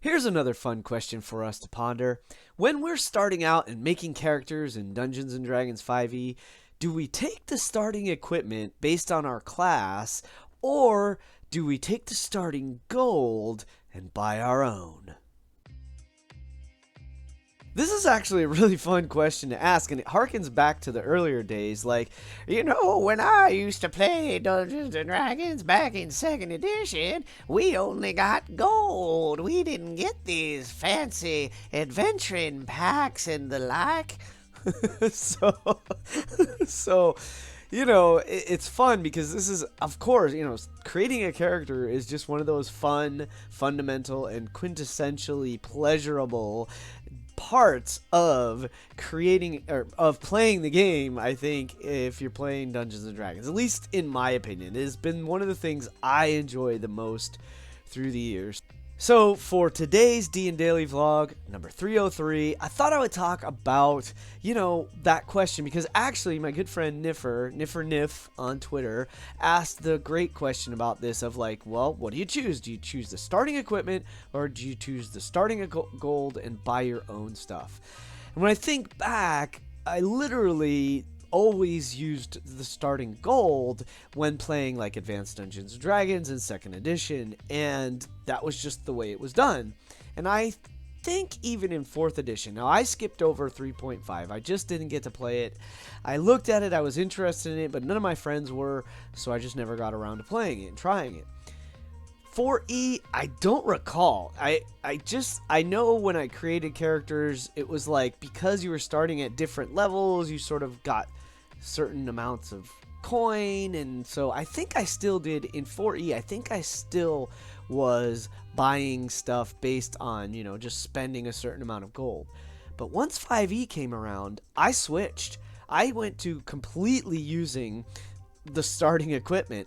Here's another fun question for us to ponder. When we're starting out and making characters in Dungeons and Dragons 5e, do we take the starting equipment based on our class, or do we take the starting gold and buy our own? This is actually a really fun question to ask, and it harkens back to the earlier days. Like, when I used to play Dungeons and Dragons back in 2nd edition, we only got gold. We didn't get these fancy adventuring packs and the like. so, it's fun because this is, of course, creating a character is just one of those fun, fundamental, and quintessentially pleasurable parts of creating or of playing the game. I think if you're playing Dungeons and Dragons, at least in my opinion, it has been one of the things I enjoy the most through the years. So for today's DnDaily vlog number 303, I thought I would talk about, that question, because actually my good friend Niffer on Twitter asked the great question about this of like, well, what do you choose? Do you choose the starting equipment, or do you choose the starting gold and buy your own stuff? And when I think back, I literally always used the starting gold when playing like Advanced Dungeons and Dragons in 2nd edition, and that was just the way it was done. And I think even in 4th edition, now I skipped over 3.5, I just didn't get to play it. I looked at it, I was interested in it, but none of my friends were, so I just never got around to playing it and trying it. 4E, I don't recall. I know when I created characters, it was like, because you were starting at different levels, you sort of got certain amounts of coin, and so I think I still did in 4E. I think I still was buying stuff based on, just spending a certain amount of gold. But once 5E came around, I switched. I went to completely using the starting equipment,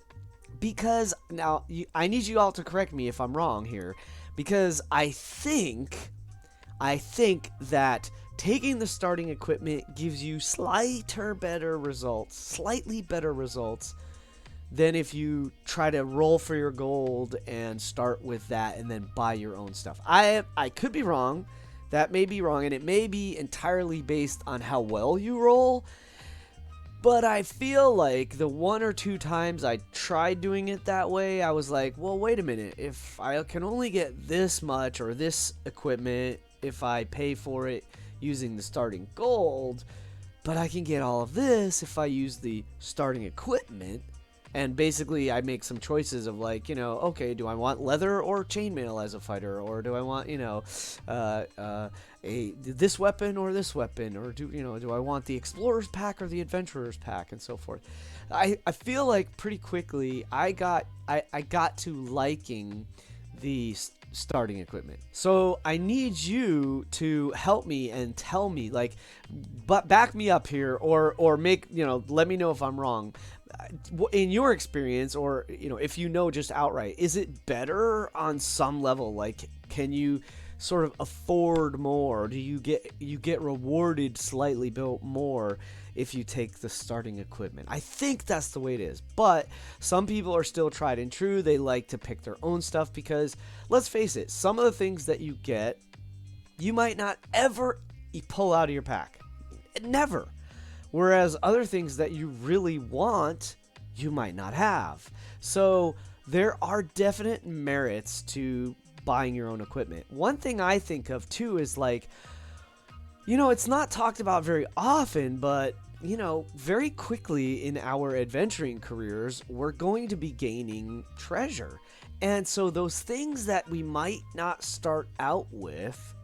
because now I need you all to correct me if I'm wrong here, because I think that taking the starting equipment gives you slightly better results than if you try to roll for your gold and start with that and then buy your own stuff. I could be wrong. That may be wrong, and it may be entirely based on how well you roll. But I feel like the 1 or 2 times I tried doing it that way, I was like, well, wait a minute. If I can only get this much or this equipment if I pay for it using the starting gold, but I can get all of this if I use the starting equipment. And basically I make some choices of like, okay, do I want leather or chainmail as a fighter, or do I want, this weapon or this weapon, or do I want the explorer's pack or the adventurer's pack, and so forth. I feel like pretty quickly I got to liking the starting equipment. So I need you to help me and tell me, like, but back me up here, or make, let me know if I'm wrong. In your experience, or if just outright, is it better on some level? Like, can you sort of afford more? Do you get rewarded slightly more if you take the starting equipment? I think that's the way it is, but some people are still tried and true. They like to pick their own stuff, because let's face it, some of the things that you get, you might not ever pull out of your pack. Never. Whereas other things that you really want, you might not have. So there are definite merits to buying your own equipment. One thing I think of too is like, it's not talked about very often, but very quickly in our adventuring careers, we're going to be gaining treasure. And so those things that we might not start out with,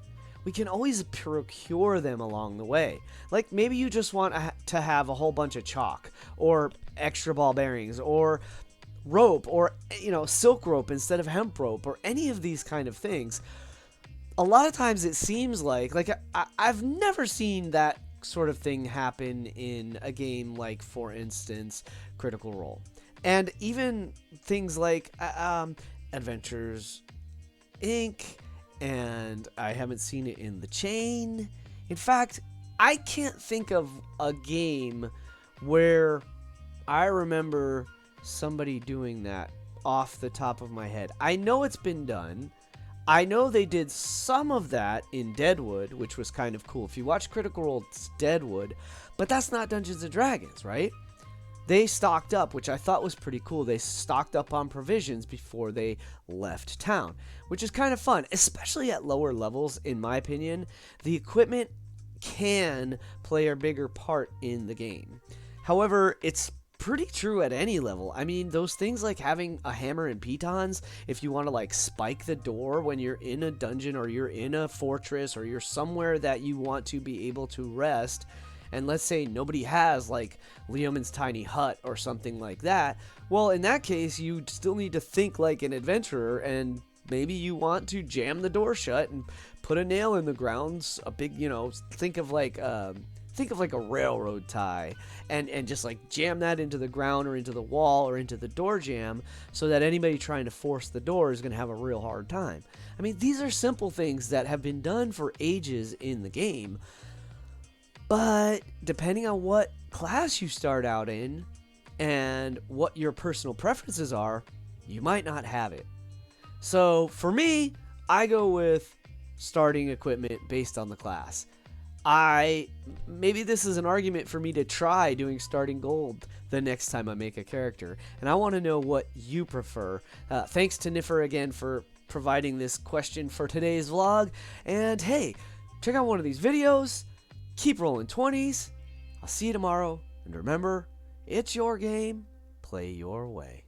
we can always procure them along the way. Like, maybe you just want to have a whole bunch of chalk, or extra ball bearings, or rope, or silk rope instead of hemp rope, or any of these kind of things. A lot of times it seems like I've never seen that sort of thing happen in a game like, for instance, Critical Role. And even things like Adventures Inc., and I haven't seen it in The Chain. In fact, I can't think of a game where I remember somebody doing that off the top of my head. I know it's been done. I know they did some of that in Deadwood, which was kind of cool. If you watch Critical Role's Deadwood, but that's not Dungeons and Dragons, right? They stocked up, which I thought was pretty cool. They stocked up on provisions before they left town, which is kind of fun, especially at lower levels, in my opinion. The equipment can play a bigger part in the game. However, it's pretty true at any level. I mean, those things like having a hammer and pitons, if you want to like spike the door when you're in a dungeon or you're in a fortress or you're somewhere that you want to be able to rest, and let's say nobody has like Leoman's tiny hut or something like that, well, in that case, you still need to think like an adventurer, and maybe you want to jam the door shut and put a nail in the ground, a big, think of like a railroad tie, and just like jam that into the ground or into the wall or into the door jamb, so that anybody trying to force the door is going to have a real hard time. I mean, these are simple things that have been done for ages in the game, but depending on what class you start out in and what your personal preferences are, you might not have it. So for me, I go with starting equipment based on the class. Maybe this is an argument for me to try doing starting gold the next time I make a character, and I want to know what you prefer. Thanks to Niffer again for providing this question for today's vlog, and hey, check out one of these videos. Keep rolling 20s. I'll see you tomorrow, and remember, it's your game. Play your way.